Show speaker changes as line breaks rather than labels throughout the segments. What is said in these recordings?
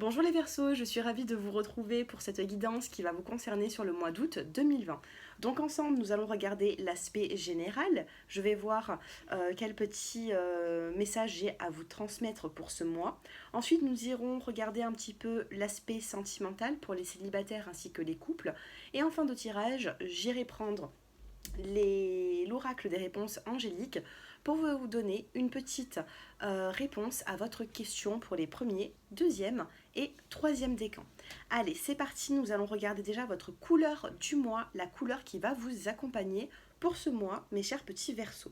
Bonjour les Verseaux, je suis ravie de vous retrouver pour cette guidance qui va vous concerner sur le mois d'août 2020. Donc ensemble, nous allons regarder l'aspect général. Je vais voir quel petit message j'ai à vous transmettre pour ce mois. Ensuite, nous irons regarder un petit peu l'aspect sentimental pour les célibataires ainsi que les couples. Et en fin de tirage, j'irai prendre l'oracle des réponses angéliques pour vous donner une petite réponse à votre question pour les premiers, deuxième et troisième décans. Allez, c'est parti, nous allons regarder déjà votre couleur du mois, la couleur qui va vous accompagner pour ce mois, mes chers petits Verseaux.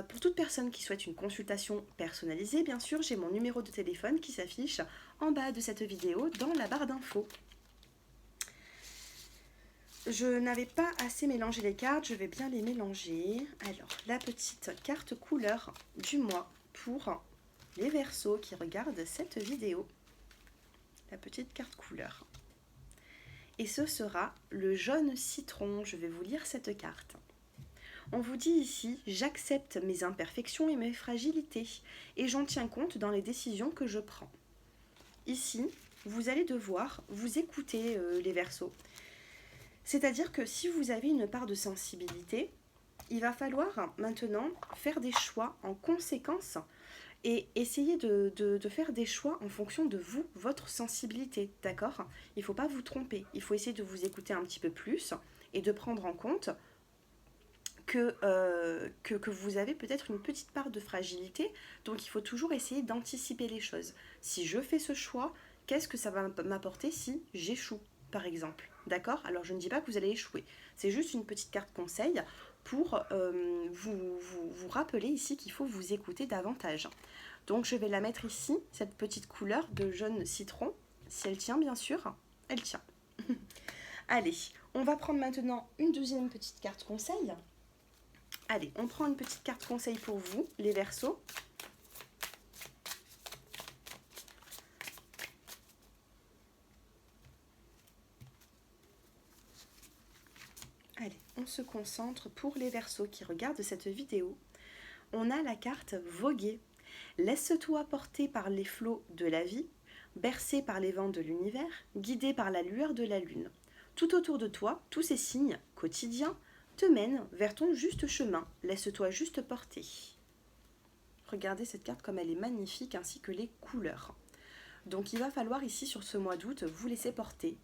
Pour toute personne qui souhaite une consultation personnalisée, bien sûr, j'ai mon numéro de téléphone qui s'affiche en bas de cette vidéo dans la barre d'infos. Je n'avais pas assez mélangé les cartes, je vais bien les mélanger. Alors, la petite carte couleur du mois pour les Verseaux qui regardent cette vidéo. La petite carte couleur. Et ce sera le jaune citron. Je vais vous lire cette carte. On vous dit ici, j'accepte mes imperfections et mes fragilités et j'en tiens compte dans les décisions que je prends. Ici, vous allez devoir vous écouter les Verseaux. C'est-à-dire que si vous avez une part de sensibilité, il va falloir maintenant faire des choix en conséquence et essayer de faire des choix en fonction de vous, votre sensibilité, d'accord? Il ne faut pas vous tromper, il faut essayer de vous écouter un petit peu plus et de prendre en compte que vous avez peut-être une petite part de fragilité, donc il faut toujours essayer d'anticiper les choses. Si je fais ce choix, qu'est-ce que ça va m'apporter si j'échoue, par exemple? D'accord? Alors je ne dis pas que vous allez échouer, c'est juste une petite carte conseil pour vous rappeler ici qu'il faut vous écouter davantage. Donc je vais la mettre ici, cette petite couleur de jaune citron, si elle tient bien sûr, elle tient. Allez, on va prendre maintenant une deuxième petite carte conseil. Allez, on prend une petite carte conseil pour vous, les Verseaux. Allez, on se concentre pour les Verseaux qui regardent cette vidéo. On a la carte voguer. Laisse-toi porter par les flots de la vie, bercé par les vents de l'univers, guidé par la lueur de la lune. Tout autour de toi, tous ces signes quotidiens te mènent vers ton juste chemin. Laisse-toi juste porter. Regardez cette carte comme elle est magnifique ainsi que les couleurs. Donc il va falloir ici sur ce mois d'août vous laisser porter.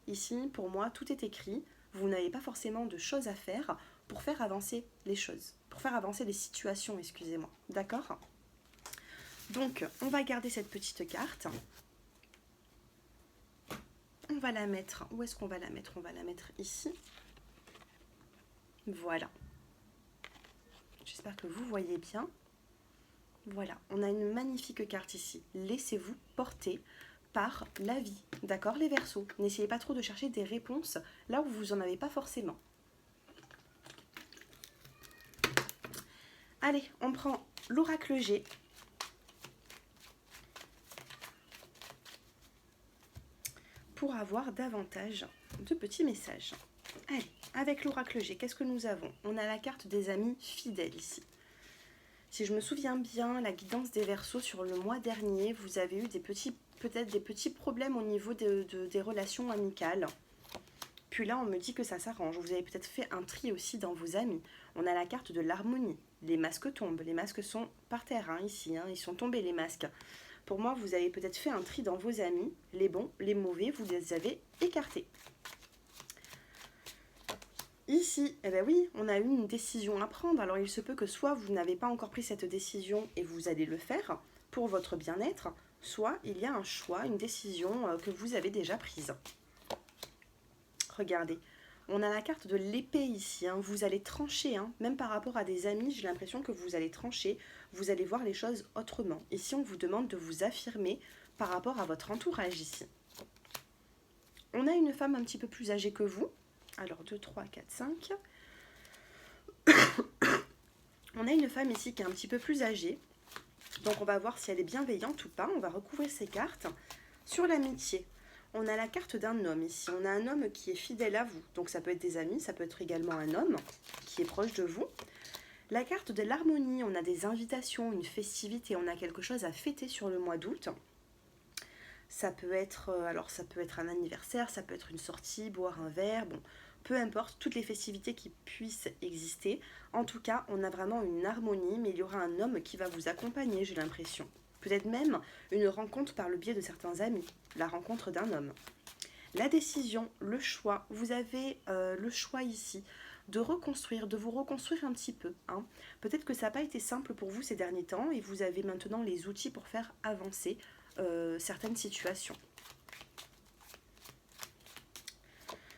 Ici pour moi tout est écrit. Vous n'avez pas forcément de choses à faire pour faire avancer les choses. Pour faire avancer les situations, excusez-moi. D'accord ? Donc, on va garder cette petite carte. On va la mettre... Où est-ce qu'on va la mettre? On va la mettre ici. Voilà. J'espère que vous voyez bien. Voilà, on a une magnifique carte ici. Laissez-vous porter par la vie. D'accord, les Verseaux? N'essayez pas trop de chercher des réponses là où vous n'en avez pas forcément. Allez, on prend l'oracle G. Pour avoir davantage de petits messages. Allez, avec l'oracle G, qu'est-ce que nous avons? On a la carte des amis fidèles ici. Si je me souviens bien, la guidance des Verseaux sur le mois dernier, vous avez eu peut-être des petits problèmes au niveau des relations amicales. Puis là, on me dit que ça s'arrange. Vous avez peut-être fait un tri aussi dans vos amis. On a la carte de l'harmonie. Les masques tombent. Les masques sont par terre, ici. Ils sont tombés, les masques. Pour moi, vous avez peut-être fait un tri dans vos amis. Les bons, les mauvais, vous les avez écartés. Ici, eh bien oui, on a eu une décision à prendre. Alors il se peut que soit vous n'avez pas encore pris cette décision et vous allez le faire pour votre bien-être, soit il y a un choix, une décision que vous avez déjà prise. Regardez, on a la carte de l'épée ici. Vous allez trancher, même par rapport à des amis, j'ai l'impression que vous allez trancher. Vous allez voir les choses autrement. Ici, on vous demande de vous affirmer par rapport à votre entourage ici. On a une femme un petit peu plus âgée que vous. Alors 2, 3, 4, 5. On a une femme ici qui est un petit peu plus âgée. Donc on va voir si elle est bienveillante ou pas. On va recouvrir ces cartes. Sur l'amitié, on a la carte d'un homme ici. On a un homme qui est fidèle à vous. Donc ça peut être des amis, ça peut être également un homme qui est proche de vous. La carte de l'harmonie, on a des invitations, une festivité. On a quelque chose à fêter sur le mois d'août. Ça peut être, alors ça peut être un anniversaire, ça peut être une sortie, boire un verre, bon, peu importe, toutes les festivités qui puissent exister. En tout cas, on a vraiment une harmonie, mais il y aura un homme qui va vous accompagner, j'ai l'impression. Peut-être même une rencontre par le biais de certains amis, la rencontre d'un homme. La décision, le choix, vous avez le choix ici de reconstruire, de vous reconstruire un petit peu, hein. Peut-être que ça n'a pas été simple pour vous ces derniers temps et vous avez maintenant les outils pour faire avancer certaines situations.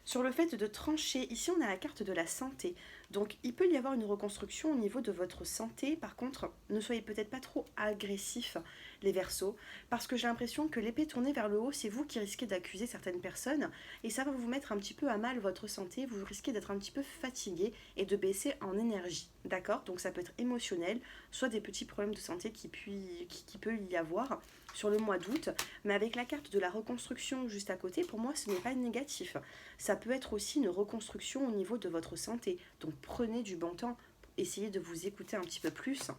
Sur le fait de trancher, ici on a la carte de la santé. Donc il peut y avoir une reconstruction au niveau de votre santé. Par contre, ne soyez peut-être pas trop agressifs les Verseaux, parce que j'ai l'impression que l'épée tournée vers le haut, c'est vous qui risquez d'accuser certaines personnes, et ça va vous mettre un petit peu à mal votre santé, vous risquez d'être un petit peu fatigué et de baisser en énergie, d'accord? Donc ça peut être émotionnel, soit des petits problèmes de santé qui peut y avoir sur le mois d'août, mais avec la carte de la reconstruction juste à côté, pour moi ce n'est pas négatif. Ça peut être aussi une reconstruction au niveau de votre santé, donc prenez du bon temps, essayez de vous écouter un petit peu plus.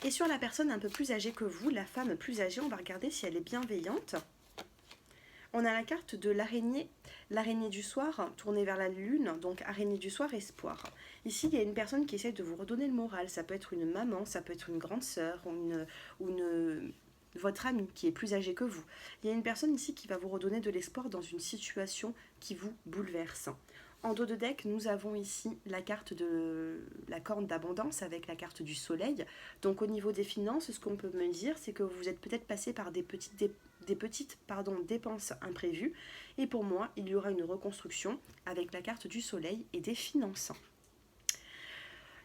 Et sur la personne un peu plus âgée que vous, la femme plus âgée, on va regarder si elle est bienveillante. On a la carte de l'araignée du soir, tournée vers la lune, donc araignée du soir, espoir. Ici, il y a une personne qui essaie de vous redonner le moral. Ça peut être une maman, ça peut être une grande sœur ou votre ami qui est plus âgé que vous. Il y a une personne ici qui va vous redonner de l'espoir dans une situation qui vous bouleverse. En dos de deck, nous avons ici la carte de la corne d'abondance avec la carte du soleil. Donc au niveau des finances, ce qu'on peut me dire, c'est que vous êtes peut-être passé par des petites dépenses imprévues. Et pour moi, il y aura une reconstruction avec la carte du soleil et des finances.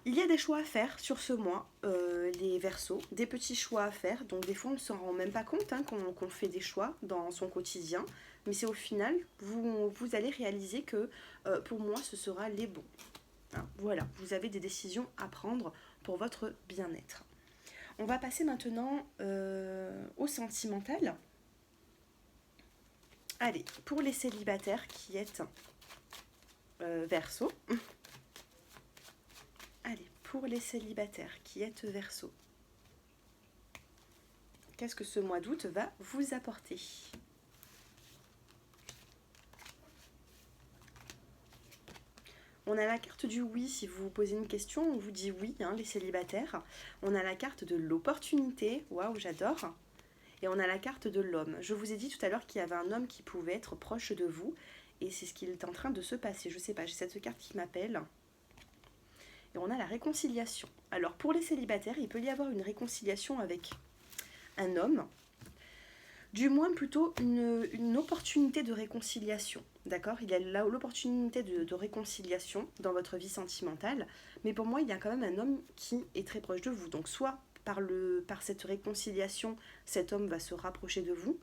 Il y a des choix à faire sur ce mois, les Verseaux, des petits choix à faire. Donc des fois, on ne s'en rend même pas compte qu'on fait des choix dans son quotidien. Mais c'est au final, vous allez réaliser que pour moi, ce sera les bons. Hein, voilà, vous avez des décisions à prendre pour votre bien-être. On va passer maintenant au sentimental. Allez, pour les célibataires qui êtes Verseaux. Allez, pour les célibataires qui êtes Verseaux. Qu'est-ce que ce mois d'août va vous apporter ? On a la carte du oui, si vous vous posez une question, on vous dit oui, hein, les célibataires. On a la carte de l'opportunité, waouh, j'adore. Et on a la carte de l'homme. Je vous ai dit tout à l'heure qu'il y avait un homme qui pouvait être proche de vous, et c'est ce qui est en train de se passer. Je sais pas, j'ai cette carte qui m'appelle. Et on a la réconciliation. Alors pour les célibataires, il peut y avoir une réconciliation avec un homme, du moins plutôt une opportunité de réconciliation. D'accord ? Il y a là l'opportunité de réconciliation dans votre vie sentimentale, mais pour moi, il y a quand même un homme qui est très proche de vous. Donc soit par cette réconciliation, cet homme va se rapprocher de vous,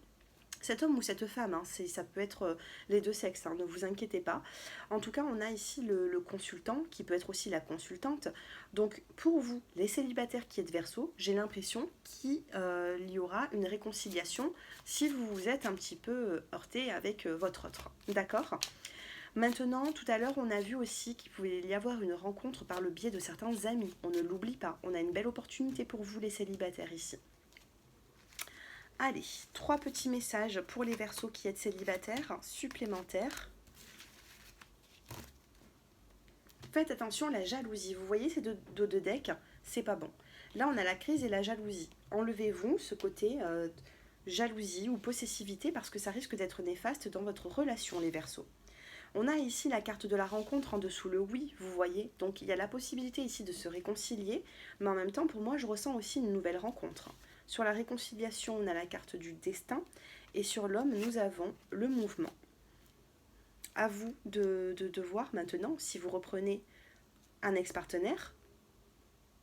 cet homme ou cette femme, hein, ça peut être les deux sexes, hein, ne vous inquiétez pas. En tout cas, on a ici le consultant, qui peut être aussi la consultante. Donc pour vous, les célibataires qui êtes Verseau, j'ai l'impression qu'il y aura une réconciliation si vous vous êtes un petit peu heurté avec votre autre. D'accord ? Maintenant, tout à l'heure, on a vu aussi qu'il pouvait y avoir une rencontre par le biais de certains amis. On ne l'oublie pas. On a une belle opportunité pour vous, les célibataires, ici. Allez, 3 petits messages pour les Verseaux qui êtes célibataires, supplémentaires. Faites attention à la jalousie. Vous voyez ces deux decks, c'est pas bon. Là, on a la crise et la jalousie. Enlevez-vous ce côté jalousie ou possessivité parce que ça risque d'être néfaste dans votre relation, les Verseaux. On a ici la carte de la rencontre en dessous, le oui, vous voyez. Donc, il y a la possibilité ici de se réconcilier, mais en même temps, pour moi, je ressens aussi une nouvelle rencontre. Sur la réconciliation, on a la carte du destin. Et sur l'homme, nous avons le mouvement. À vous de voir maintenant si vous reprenez un ex-partenaire.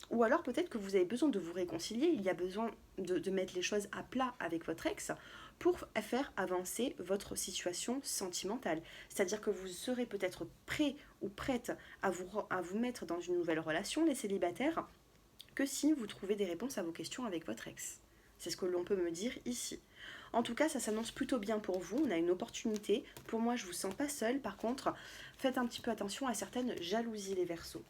Ou alors peut-être que vous avez besoin de vous réconcilier. Il y a besoin de mettre les choses à plat avec votre ex pour faire avancer votre situation sentimentale. C'est-à-dire que vous serez peut-être prêt ou prête à vous mettre dans une nouvelle relation, les célibataires, que si vous trouvez des réponses à vos questions avec votre ex. C'est ce que l'on peut me dire ici. En tout cas, ça s'annonce plutôt bien pour vous. On a une opportunité. Pour moi, je ne vous sens pas seule. Par contre, faites un petit peu attention à certaines jalousies, les Verseaux.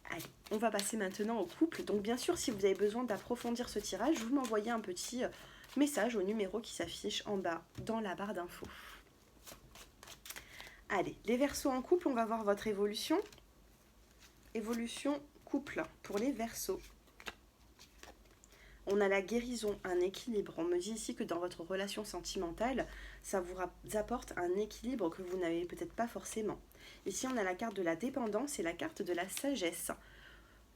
Allez, on va passer maintenant au couple. Donc bien sûr, si vous avez besoin d'approfondir ce tirage, vous m'envoyez un petit message au numéro qui s'affiche en bas dans la barre d'infos. Allez, les Verseaux en couple, on va voir votre évolution. Évolution couple pour les Verseaux. On a la guérison, un équilibre. On me dit ici que dans votre relation sentimentale, ça vous apporte un équilibre que vous n'avez peut-être pas forcément. Ici, on a la carte de la dépendance et la carte de la sagesse.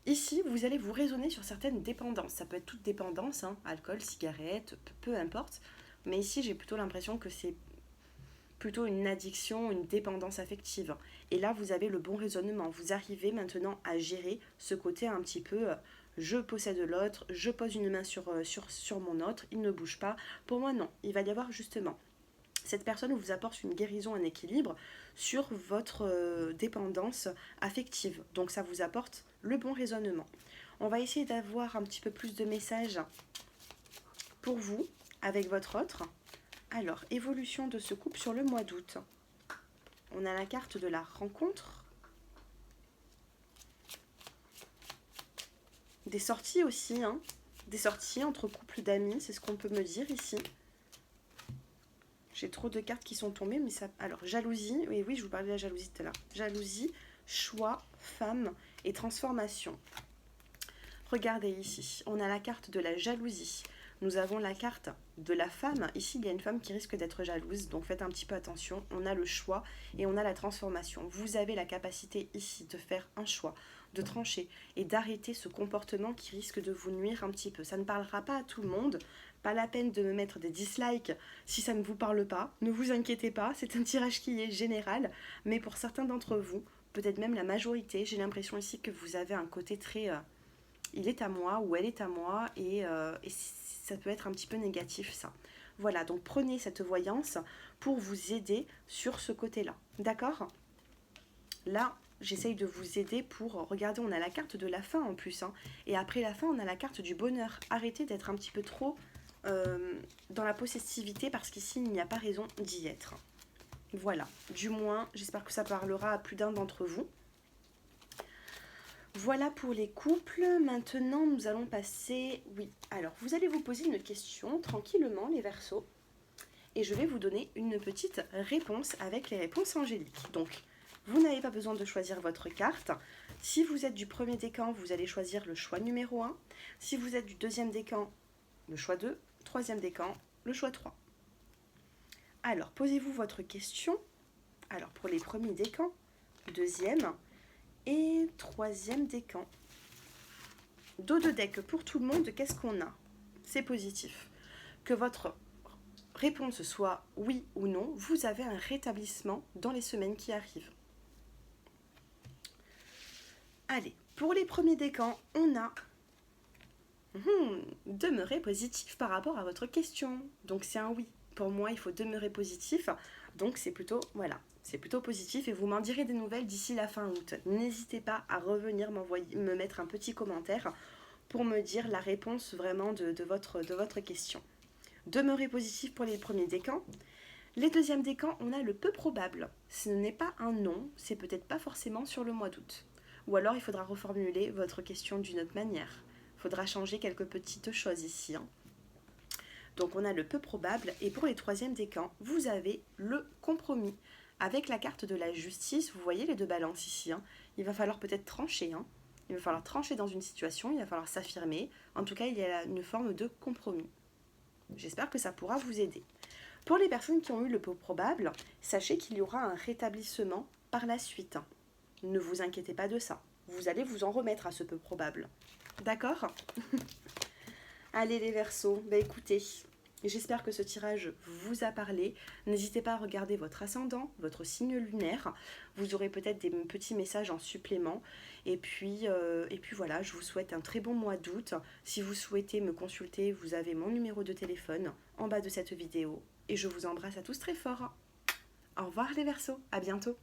Ici, vous allez vous raisonner sur certaines dépendances. Ça peut être toute dépendance, hein, alcool, cigarette, peu importe. Mais ici, j'ai plutôt l'impression que c'est plutôt une addiction, une dépendance affective. Et là, vous avez le bon raisonnement. Vous arrivez maintenant à gérer ce côté un petit peu je possède l'autre, je pose une main sur mon autre, il ne bouge pas. Pour moi, non. Il va y avoir justement cette personne vous apporte une guérison, un équilibre sur votre dépendance affective. Donc ça vous apporte le bon raisonnement. On va essayer d'avoir un petit peu plus de messages pour vous avec votre autre. Alors, évolution de ce couple sur le mois d'août. On a la carte de la rencontre. Des sorties aussi, hein. Des sorties entre couples d'amis, c'est ce qu'on peut me dire ici. J'ai trop de cartes qui sont tombées, mais ça... Alors, jalousie, oui, je vous parlais de la jalousie tout à l'heure. Jalousie, choix, femme et transformation. Regardez ici, on a la carte de la jalousie. Nous avons la carte de la femme. Ici, il y a une femme qui risque d'être jalouse, donc faites un petit peu attention. On a le choix et on a la transformation. Vous avez la capacité ici de faire un choix, de trancher et d'arrêter ce comportement qui risque de vous nuire un petit peu. Ça ne parlera pas à tout le monde. Pas la peine de me mettre des dislikes si ça ne vous parle pas. Ne vous inquiétez pas, c'est un tirage qui est général. Mais pour certains d'entre vous, peut-être même la majorité, j'ai l'impression ici que vous avez un côté très... il est à moi ou elle est à moi et ça peut être un petit peu négatif ça. Voilà, donc prenez cette voyance pour vous aider sur ce côté-là. D'accord ? Là, j'essaye de vous aider pour... Regardez, on a la carte de la fin en plus. Hein, et après la fin, on a la carte du bonheur. Arrêtez d'être un petit peu trop dans la possessivité parce qu'ici, il n'y a pas raison d'y être. Voilà, du moins, j'espère que ça parlera à plus d'un d'entre vous. Voilà pour les couples. Maintenant, nous allons passer... Oui, alors, vous allez vous poser une question tranquillement, les Verseaux. Et je vais vous donner une petite réponse avec les réponses angéliques. Donc, vous n'avez pas besoin de choisir votre carte. Si vous êtes du premier décan, vous allez choisir le choix numéro 1. Si vous êtes du deuxième décan, le choix 2. Troisième décan, le choix 3. Alors, posez-vous votre question. Alors, pour les premiers décans, deuxième... et troisième décan. Dos de deck pour tout le monde, qu'est-ce qu'on a? C'est positif. Que votre réponse soit oui ou non, vous avez un rétablissement dans les semaines qui arrivent. Allez, pour les premiers décans, on a demeurer positif par rapport à votre question. Donc c'est un oui. Pour moi, il faut demeurer positif. Donc c'est plutôt, voilà, c'est plutôt positif et vous m'en direz des nouvelles d'ici la fin août. N'hésitez pas à revenir me mettre un petit commentaire pour me dire la réponse vraiment de votre question. Demeurez positif pour les premiers décans. Les deuxièmes décans, on a le peu probable. Ce n'est pas un non, c'est peut-être pas forcément sur le mois d'août. Ou alors il faudra reformuler votre question d'une autre manière. Il faudra changer quelques petites choses ici. Hein. Donc on a le peu probable. Et pour les troisièmes décans, vous avez le compromis. Avec la carte de la justice, vous voyez les deux balances ici. Hein. Il va falloir peut-être trancher. Hein. Il va falloir trancher dans une situation, il va falloir s'affirmer. En tout cas, il y a une forme de compromis. J'espère que ça pourra vous aider. Pour les personnes qui ont eu le peu probable, sachez qu'il y aura un rétablissement par la suite. Ne vous inquiétez pas de ça. Vous allez vous en remettre à ce peu probable. D'accord ? Allez les Verseaux, écoutez, j'espère que ce tirage vous a parlé. N'hésitez pas à regarder votre ascendant, votre signe lunaire. Vous aurez peut-être des petits messages en supplément. Et puis voilà, je vous souhaite un très bon mois d'août. Si vous souhaitez me consulter, vous avez mon numéro de téléphone en bas de cette vidéo. Et je vous embrasse à tous très fort. Au revoir les Verseaux, à bientôt.